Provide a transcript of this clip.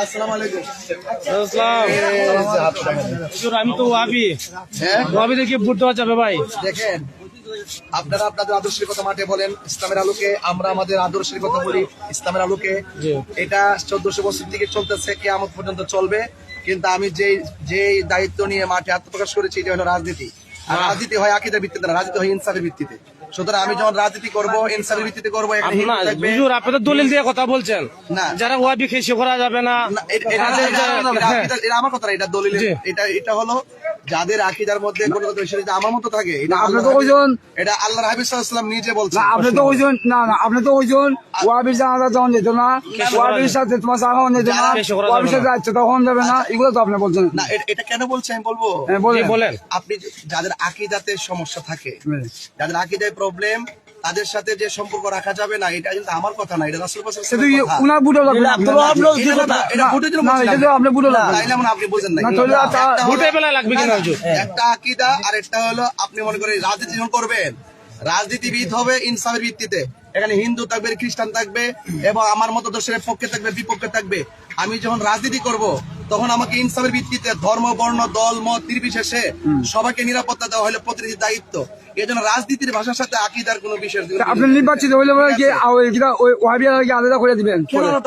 আসসালামু আলাইকুম। আমি তো ওয়াবি দেখি ভোট দেওয়া যাবে ভাই। দেখেন, আপনারা আপনাদের আদর্শের কথা মাঠে বলেন, ইসলামের আলোকে আমরা আমাদের আদর্শের কথা বলি, ইসলামের আলোকে। এটা 1400 বছর থেকে চলতেছে, কিয়ামত পর্যন্ত চলবে। কিন্তু আমি যে দায়িত্ব নিয়ে মাঠে আত্মপ্রকাশ করেছি, এটা হলো রাজনীতি। আর রাজনীতি হয় আকীদার ভিত্তিতে না, রাজনীতি হয় ইনসাফের ভিত্তিতে। সুতরাং আমি যখন রাজনীতি করবো, ইনসাফের ভিত্তিতে করবো। আপনি তো দলিল দিয়ে কথা বলছেন না, যারা ওয়াবি খেসে করা যাবে না। এটা আমার কথা না, এটা দলিল। এটা হলো যাদের আকীদার মধ্যে কোনো আমার মতো থাকে। এটা আল্লাহর হাবিব সাল্লাল্লাহু আলাইহি ওয়াসাল্লাম নিজে বলছেন। আপনি তো ওইজন না আপনি তো ওইজন ওয়াবির জানাজা যখন যেত না, ওয়াবির সাথে তোমার সাহায্য যেত না, ওয়াবির সাথে যাচ্ছে তখন যাবে না, এগুলো তো আপনি বলছেন না। এটা কেন বলছে আমি বলবো, বলেন। আপনি যাদের আকীদাতে সমস্যা থাকে, যাদের আকীদায় প্রবলেম, তাদের সাথে যে সম্পর্ক রাখা যাবে না, এটা কিন্তু আমার কথা না, এটা রাসূল সাল্লাল্লাহু আলাইহি ওয়াসাল্লামের কথা। উনার বুড়ো লাগবে না, এটা বুটের জন্য বলছিলাম। এটা আপনি বুড়ো লাগবে তাইলে আপনি বুঝেন না, বুটে বেলা লাগবে কিনা হুজুর। একটা আকীদা আর একটা হলো আপনি মনে করেন রাজনীতি যখন করবেন, রাজনীতিবিদ হবে ইনসাফের ভিত্তিতে। এখানে হিন্দু থাকবে, খ্রিস্টান থাকবে, এবং আমার মতো দর্শনের পক্ষে থাকবে, বিপক্ষে থাকবে। আমি যখন রাজনীতি করব, তখন আমাকে ইনসাফের ভিত্তিতে ধর্ম, বর্ণ, দল, মত নির্বিশেষে সবাইকে নিরাপত্তা দেওয়া হলো প্রতিনিধির দায়িত্ব। এই জন্য রাজনীতির ভাষার সাথে আকীদার কোনো বিষয়। আপনি নির্বাচিত হইলে ওয়াহাবিরা আলাদা করে দিবেন।